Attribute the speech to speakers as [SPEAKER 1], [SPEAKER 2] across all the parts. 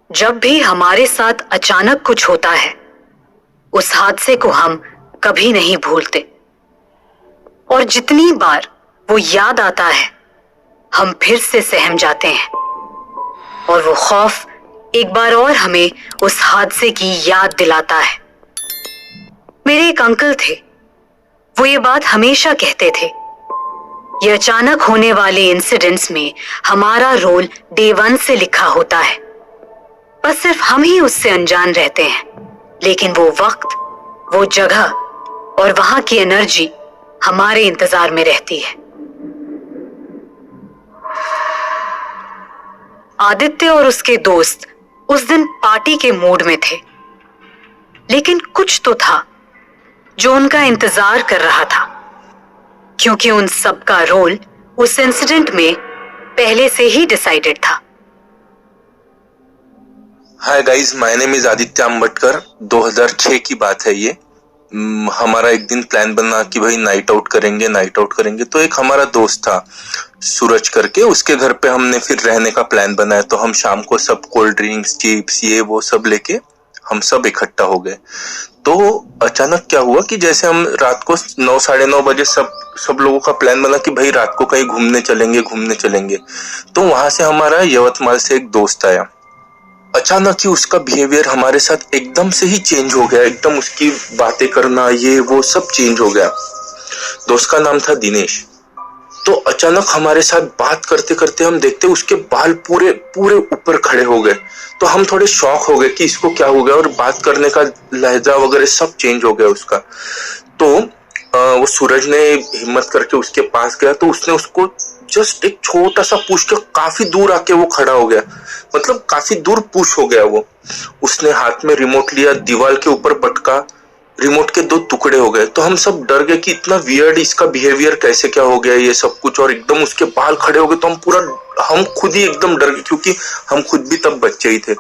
[SPEAKER 1] जब भी हमारे साथ अचानक कुछ होता है, उस हादसे को हम कभी नहीं भूलते, और जितनी बार वो याद आता है, हम फिर से सहम जाते हैं, और वो खौफ एक बार और हमें उस हादसे की याद दिलाता है। मेरे एक अंकल थे, वो ये बात हमेशा कहते थे, ये अचानक होने वाले इंसिडेंट्स में हमारा रोल डे 1 से लिखा होता है, बस सिर्फ हम ही उससे अनजान रहते हैं। लेकिन वो वक्त, वो जगह और वहां की एनर्जी हमारे इंतजार में रहती है। आदित्य और उसके दोस्त उस दिन पार्टी के मूड में थे, लेकिन कुछ तो था जो उनका इंतजार कर रहा था, क्योंकि उन सब का रोल उस इंसिडेंट में पहले से ही डिसाइडेड था।
[SPEAKER 2] Hi guys, my name is Aditya Ambatkar. 2006 की बात है ये। हमारा एक दिन प्लान बना कि भाई नाइट आउट करेंगे। तो एक हमारा दोस्त था सूरज करके, उसके घर पे हमने फिर रहने का प्लान बनाया। तो हम शाम को सब कोल्ड ड्रिंक्स, चिप्स, ये वो सब लेके हम सब इकट्ठा हो गए। तो अचानक क्या हुआ कि जैसे हम रात को 9, साढ़े 9 बजे सब लोगों का प्लान बना कि भाई रात को कहीं घूमने चलेंगे। तो वहां से हमारा यवतमाल से एक दोस्त आया। अचानक ही उसका बिहेवियर हमारे साथ एकदम से ही चेंज हो गया। एकदम उसकी बातें करना, ये वो सब चेंज हो गया। दोस्त का नाम था दिनेश। तो अचानक हमारे साथ बात करते करते हम देखते उसके बाल पूरे पूरे ऊपर खड़े हो गए। तो हम थोड़े शॉक हो गए कि इसको क्या हो गया, और बात करने का लहजा वगैरह सब चेंज हो गया उसका। तो वो सूरज ने हिम्मत करके उसके पास गया, तो उसने उसको जस्ट एक छोटा सा पुश के काफी दूर आके वो खड़ा हो गया। मतलब काफी दूर पुश हो गया वो। उसने हाथ में रिमोट लिया, दीवार के ऊपर पटका, रिमोट के 2 टुकड़े हो गए। तो हम सब डर गए कि इतना वियर्ड इसका बिहेवियर कैसे क्या हो गया ये सब कुछ, और एकदम उसके बाल खड़े हो गए। तो हम खुद ही एकदम डर गए, क्योंकि हम खुद भी तब बच्चे ही थे।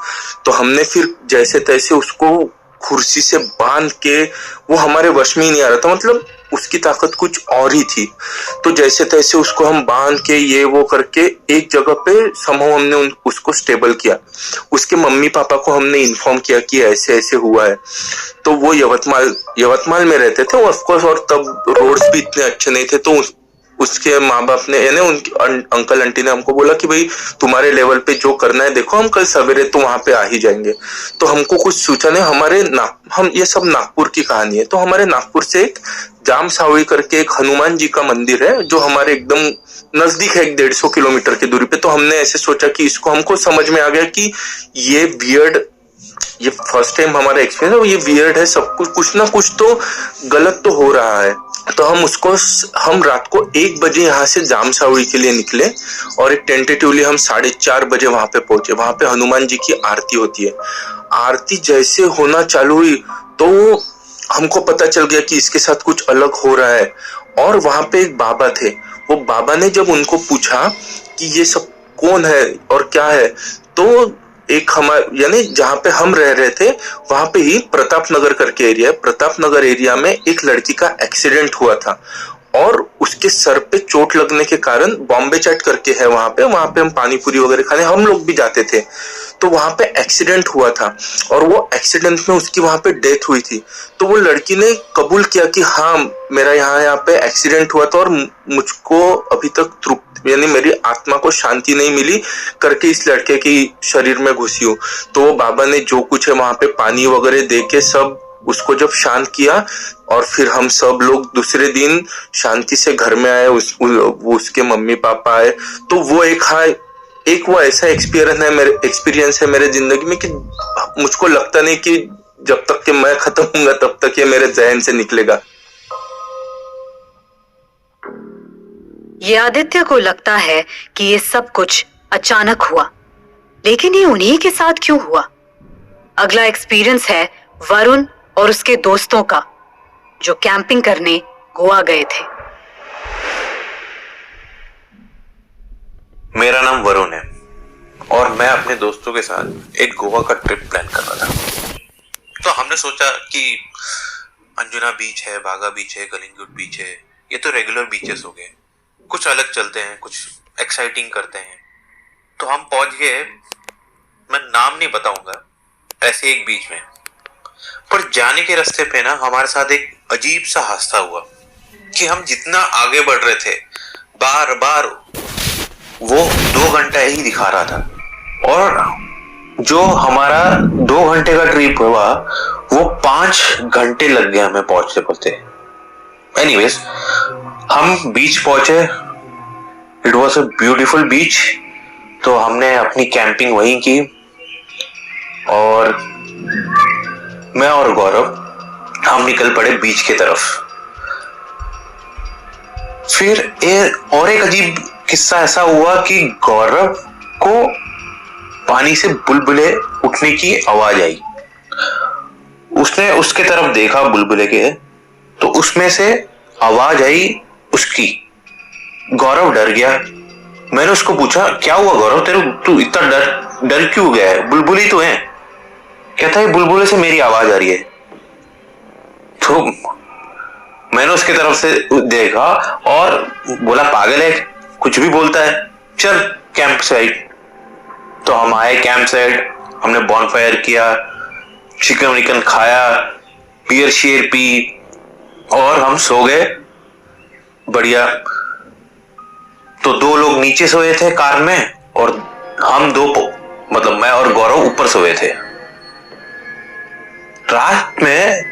[SPEAKER 2] तो हमने फिर जैसे तैसे उसको कुर्सी से बांध के, वो हमारे वश में ही नहीं आ रहा था, मतलब उसकी ताकत कुछ और ही थी। तो जैसे तैसे उसको हम बांध के ये वो करके एक जगह पे समूह हमने उसको स्टेबल किया। उसके मम्मी पापा को हमने इन्फॉर्म किया कि ऐसे ऐसे हुआ है। तो वो यवतमाल में रहते थे ऑफ कोर्स, और तब रोड्स भी इतने अच्छे नहीं थे। तो उसके माँ बाप ने, यानी उनके अंकल आंटी ने हमको बोला कि भाई तुम्हारे लेवल पे जो करना है देखो, हम कल सवेरे तो वहां पे आ ही जाएंगे। तो हमको कुछ सूचना है, हम ये सब नागपुर की कहानी है। तो हमारे नागपुर से एक जाम सावड़ी करके एक हनुमान जी का मंदिर है, जो हमारे एकदम नजदीक है, 150 किलोमीटर की दूरी पे। तो हमने ऐसे सोचा कि इसको, हमको समझ में आ गया कि ये फर्स्ट टाइम हमारा एक्सपीरियंस है, ये वियर्ड है, सब कुछ ना कुछ तो गलत तो हो रहा है। तो हम रात को 1 बजे यहाँ से जाम सावड़ी के लिए निकले, और एक टेंटेटिवली हम 4:30 बजे वहां पे पहुंचे। वहां पे हनुमान जी की आरती होती है। आरती जैसे होना चालू हुई तो हमको पता चल गया कि इसके साथ कुछ अलग हो रहा है। और वहां पे एक बाबा थे। वो बाबा ने जब उनको पूछा कि ये सब कौन है और क्या है, तो एक यानी जहाँ पे हम रह रहे थे वहां पे ही प्रताप नगर करके एरिया है। प्रताप नगर एरिया में एक लड़की का एक्सीडेंट हुआ था, और उसके सर पे चोट लगने के कारण बॉम्बे चैट करके है वहां पे हम पानी पूरी वगैरह खाने हम लोग भी जाते थे। तो वहां पे एक्सीडेंट हुआ था, और वो एक्सीडेंट में उसकी वहां पे डेथ हुई थी। तो वो लड़की ने कबूल किया कि हाँ, मेरा यहाँ पे एक्सीडेंट हुआ था, और मुझको अभी तक तृप्ति, यानी मेरी आत्मा को शांति नहीं मिली करके इस लड़के की शरीर में घुसी हूँ। तो वो बाबा ने जो कुछ है वहां पे पानी वगैरह दे के सब उसको जब शांत किया, और फिर हम सब लोग दूसरे दिन शांति से घर में आए। उसके मम्मी पापा आए। तो वो एक वो ऐसा एक्सपीरियंस है मेरे जिंदगी में कि मुझको लगता नहीं कि जब तक कि मैं खत्म होऊंगा तब तक ये मेरे जहन से निकलेगा।
[SPEAKER 1] ये आदित्य को लगता है कि ये सब कुछ अचानक हुआ, लेकिन ये उन्हीं के साथ क्यों हुआ? अगला एक्सपीरियंस है वरुण और उसके दोस्तों का, जो कैंपिंग करने गोवा गए थे।
[SPEAKER 3] मेरा नाम वरुण है, और मैं अपने दोस्तों के साथ एक गोवा का ट्रिप प्लान कर रहा था। तो हमने सोचा कि अंजुना बीच है, बागा बीच है, कलिंगुट बीच है, ये तो रेगुलर बीचेस हो गए, कुछ अलग चलते हैं, कुछ एक्साइटिंग करते हैं। तो हम पहुंच गए मैं नाम नहीं बताऊंगा, ऐसे एक बीच में। पर जाने के रास्ते पे ना हमारे साथ एक अजीब सा हादसा हुआ कि हम जितना आगे बढ़ रहे थे, बार बार वो 2 घंटा ही दिखा रहा था, और जो हमारा 2 घंटे का ट्रिप हुआ वो 5 घंटे लग गए हमें पहुंचते पहुंचते। एनीवेज, हम बीच पहुंचे। इट वॉज अ ब्यूटीफुल बीच। तो हमने अपनी कैंपिंग वहीं की, और मैं और गौरव हम निकल पड़े बीच की तरफ। फिर एक अजीब किस्सा ऐसा हुआ कि गौरव को पानी से बुलबुले उठने की आवाज आई। उसने उसके तरफ देखा बुलबुले के, तो उसमें से आवाज आई उसकी। गौरव डर गया। मैंने उसको पूछा, क्या हुआ गौरव, तू इतना डर क्यों गया है? बुलबुली तो है। कहता है बुलबुले से मेरी आवाज आ रही है। तो मैंने उसके तरफ से देखा और बोला, पागल है, कुछ भी बोलता है, चल कैंप साइड। तो हम आए कैंप साइड, हमने बॉनफायर किया, चिकन विकन खाया, बियर शेयर पी, और हम सो गए बढ़िया। तो 2 लोग नीचे सोए थे कार में, और हम 2 मतलब मैं और गौरव ऊपर सोए थे। रात में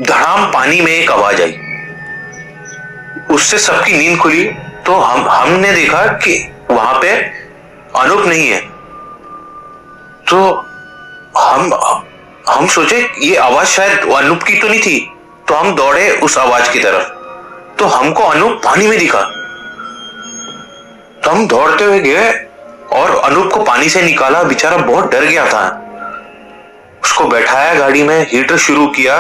[SPEAKER 3] धड़ाम पानी में एक आवाज आई, उससे सबकी नींद खुली। तो हमने देखा कि वहां पे अनूप नहीं है। तो हम सोचे ये आवाज शायद अनूप की तो नहीं थी। तो हम दौड़े उस आवाज की तरफ, तो हमको अनूप पानी में दिखा। तो हम दौड़ते हुए गए और अनूप को पानी से निकाला। बेचारा बहुत डर गया था। उसको बैठाया गाड़ी में, हीटर शुरू किया,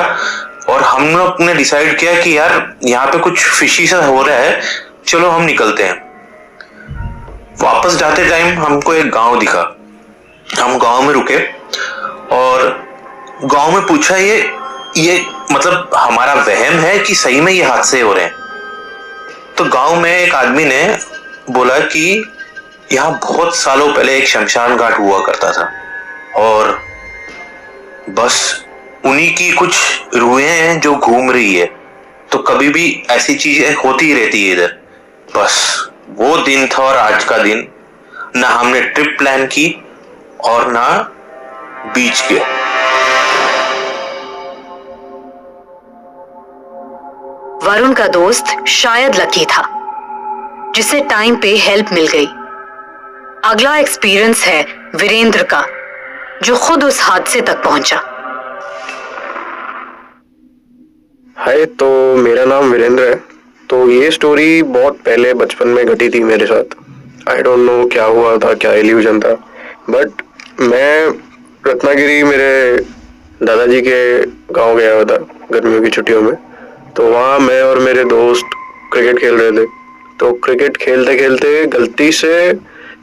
[SPEAKER 3] और हम लोग ने डिसाइड किया कि यार यहाँ पे कुछ फिशी सा हो रहा है, चलो हम निकलते हैं। वापस जाते टाइम हमको एक गांव दिखा। हम गांव में रुके और गांव में पूछा, ये मतलब हमारा वहम है कि सही में ये हादसे हो रहे हैं? तो गांव में एक आदमी ने बोला कि यहाँ बहुत सालों पहले एक शमशान घाट हुआ करता था, और बस उन्हीं की कुछ रूहें हैं जो घूम रही है। तो कभी भी ऐसी चीजें होती ही रहती है इधर। बस वो दिन था, और आज का दिन ना हमने ट्रिप प्लान की और ना बीच गए।
[SPEAKER 1] वरुण का दोस्त शायद लकी था, जिसे टाइम पे हेल्प मिल गई। अगला एक्सपीरियंस है वीरेंद्र का, जो खुद उस हादसे तक पहुंचा।
[SPEAKER 4] हाय, तो मेरा नाम वीरेंद्र है। तो ये स्टोरी बहुत पहले बचपन में घटी थी मेरे साथ। आई डोंट नो क्या हुआ था, क्या इल्यूजन था, बट मैं रत्नागिरी मेरे दादाजी के गांव गया हुआ था गर्मियों की छुट्टियों में। तो वहाँ मैं और मेरे दोस्त क्रिकेट खेल रहे थे। तो क्रिकेट खेलते खेलते गलती से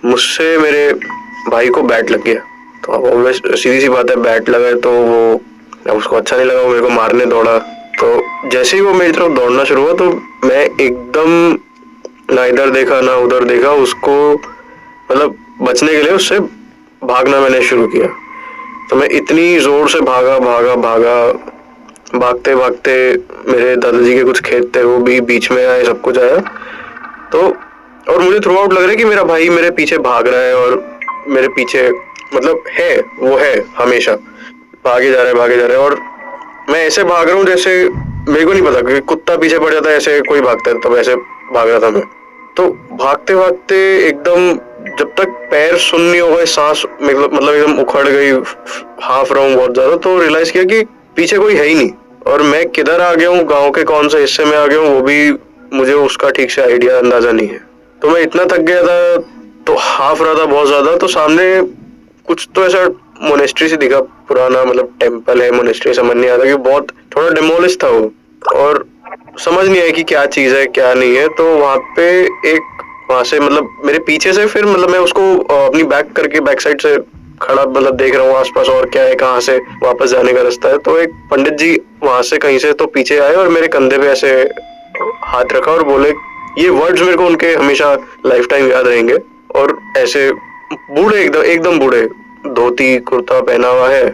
[SPEAKER 4] मुझसे मेरे भाई को बैट लग गया। तो अब सीधी सी बात है, बैट लगा तो वो उसको अच्छा नहीं लगा, वो मेरे को मारने दौड़ा। तो जैसे ही वो मेरी तरफ दौड़ना शुरू हुआ, तो मैं एकदम ना इधर देखा ना उधर देखा, उसको मतलब बचने के लिए उससे भागना मैंने शुरू किया। तो मैं इतनी जोर से भागा, भागते भागते मेरे दादाजी के कुछ खेत थे, वो भी बीच में आए, सब कुछ आया। तो और मुझे थ्रू आउट लग रहा है कि मेरा भाई मेरे पीछे भाग रहा है, और मेरे पीछे मतलब वो है हमेशा भागे जा रहा है। और मैं ऐसे भाग रहा हूँ जैसे मेरे को नहीं पता कि कुत्ता पीछे पड़ जाता है, ऐसे कोई भागता है, तब ऐसे भाग रहा था मैं। तो भागते भागते एकदम जब तक पैर सुन नहीं हो गए, सांस मतलब एकदम उखड़ गई, हाफ रहा हूँ बहुत ज्यादा, तो रियलाइज किया कि पीछे कोई है ही नहीं, और मैं किधर आ गया हूँ, गाँव के कौन से हिस्से में आ गया हूँ, वो भी मुझे उसका ठीक से आइडिया अंदाजा नहीं है। तो मैं इतना थक गया था, तो हाफ रहा था बहुत ज्यादा। तो सामने कुछ तो ऐसा मोनेस्ट्री से दिखा, पुराना मतलब टेम्पल है, मोनेस्ट्री समझ नहीं आता कि बहुत थोड़ा डेमोलिश था वो, और समझ नहीं आया कि क्या चीज है क्या नहीं है। तो वहां पे वहां से मतलब मेरे पीछे से, फिर मतलब मैं उसको अपनी बैक करके बैक साइड से खड़ा मतलब देख रहा हूँ आसपास और क्या है, कहाँ से वापस जाने का रास्ता है। तो एक पंडित जी वहां से कहीं से तो पीछे आए और मेरे कंधे पे ऐसे हाथ रखा और बोले, ये वर्ड्स मेरे को उनके हमेशा लाइफ टाइम याद रहेंगे। और ऐसे बूढ़े एकदम बूढ़े, धोती कुर्ता पहना हुआ है।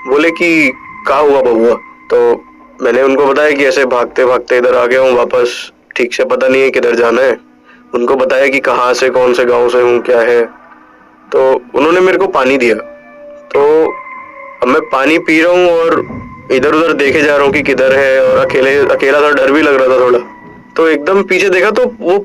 [SPEAKER 4] बोले कि कहाँ हुआ बबुआ? तो मैंने उनको बताया कि ऐसे भागते भागते इधर आ गया हूँ वापस, ठीक से पता नहीं है किधर जाना है। उनको बताया कि कहाँ से, कौन से गांव से हूँ, क्या है। तो उन्होंने मेरे को पानी दिया। तो अब मैं पानी पी रहा हूँ और इधर उधर देखे जा रहा हूँ कि किधर है, और अकेला था, डर भी लग रहा था थोड़ा। तो एकदम पीछे देखा तो वो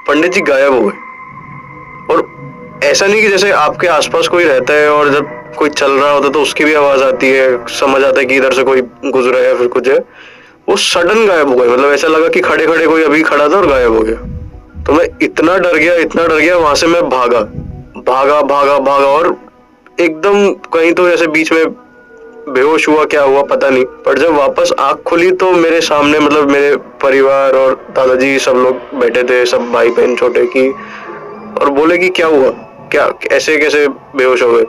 [SPEAKER 4] पंडित जी गायब हो गए। और ऐसा नहीं कि जैसे आपके आसपास कोई रहता है और जब कोई चल रहा होता है तो उसकी भी आवाज आती है, समझ आता है कि इधर से कोई गुजरा है या फिर कुछ है। वो सडन गायब हो गए। मतलब ऐसा लगा कि खड़े खड़े कोई अभी खड़ा था और गायब हो गया। तो मैं इतना डर गया, वहां से मैं भागा और एकदम कहीं तो ऐसे बीच में बेहोश हुआ, क्या हुआ पता नहीं। पर जब वापस आंख खुली तो मेरे सामने मतलब मेरे परिवार और दादाजी सब लोग बैठे थे, सब भाई बहन छोटे की, और बोले कि क्या हुआ, क्या ऐसे कैसे बेहोश हो गए।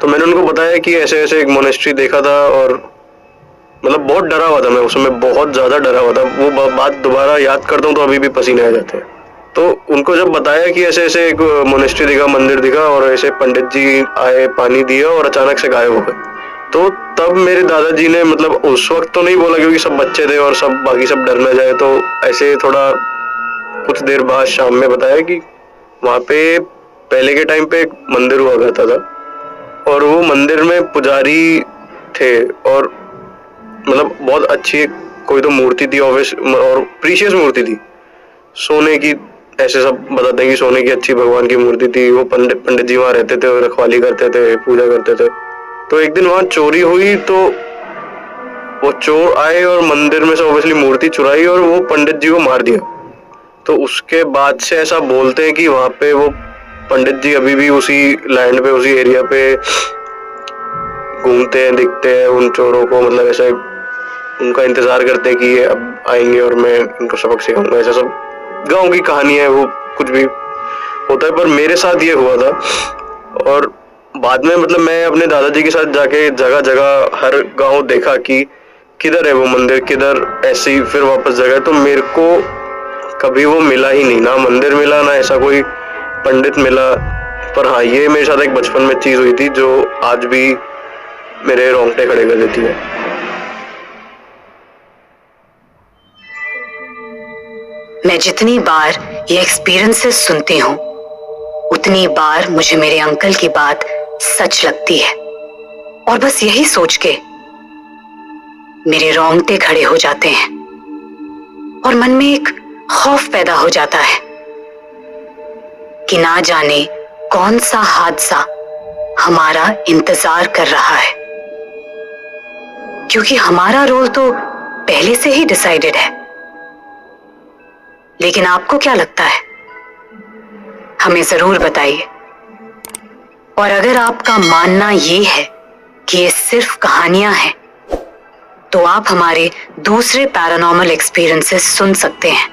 [SPEAKER 4] तो मैंने उनको बताया कि ऐसे ऐसे एक मोनेस्ट्री देखा था, और मतलब बहुत डरा हुआ था मैं उसमें, बहुत ज्यादा डरा हुआ था। वो बात दोबारा याद करता हूँ तो अभी भी पसीने आ जाते हैं। तो उनको जब बताया कि ऐसे ऐसे एक मोनेस्ट्री दिखा, मंदिर दिखा, और ऐसे पंडित जी आए, पानी दिया और अचानक से गायब हो गए। तो तब मेरे दादाजी ने, मतलब उस वक्त तो नहीं बोला क्योंकि सब बच्चे थे और सब बाकी सब डर न जाए, तो ऐसे थोड़ा कुछ देर बाद शाम में बताया कि वहाँ पे पहले के टाइम पे एक मंदिर हुआ करता था, और वो मंदिर में पुजारी थे, और मतलब बहुत अच्छी कोई तो मूर्ति थी, और प्रीशियस मूर्ति थी सोने की। ऐसे सब बताते हैं कि सोने की अच्छी भगवान की मूर्ति थी। वो पंडित जी वहाँ रहते थे और रखवाली करते थे, पूजा करते थे। तो एक दिन वहां चोरी हुई, तो वो चोर आए और मंदिर में से ऑब्वियसली मूर्ति चुराई और वो पंडित जी को मार दिया। तो उसके बाद से ऐसा बोलते हैं कि वहां पे वो पंडित जी अभी भी उसी लैंड पे, उसी एरिया पे घूमते हैं, दिखते हैं उन चोरों को। मतलब ऐसे उनका इंतजार करते हैं कि ये अब आएंगे और मैं इनको सबक सिखाऊंगा। ऐसा सब गांव की कहानी है, वो कुछ भी होता है। पर मेरे साथ ये हुआ था, और बाद में मतलब मैं अपने दादाजी के साथ जाके जगह जगह हर गांव देखा कि किधर है वो मंदिर, किधर ऐसी, फिर वापस जगह। तो मेरे को कभी वो मिला ही नहीं, ना मंदिर मिला, ना ऐसा कोई पंडित मिला। पर हाँ, ये मेरे साथ एक बचपन में चीज हुई थी जो आज भी मेरे रोंगटे खड़े कर देती है।
[SPEAKER 1] मैं जितनी बार ये एक्सपीरियंसेस सुनती हूँ उतनी बार मुझे मेरे अंकल की बात सच लगती है, और बस यही सोच के मेरे रोंगटे खड़े हो जाते हैं और मन में एक खौफ पैदा हो जाता है कि ना जाने कौन सा हादसा हमारा इंतजार कर रहा है, क्योंकि हमारा रोल तो पहले से ही डिसाइडेड है। लेकिन आपको क्या लगता है? हमें जरूर बताइए। और अगर आपका मानना ये है कि ये सिर्फ कहानियां हैं, तो आप हमारे दूसरे पैरानॉर्मल एक्सपीरियंसेस सुन सकते हैं।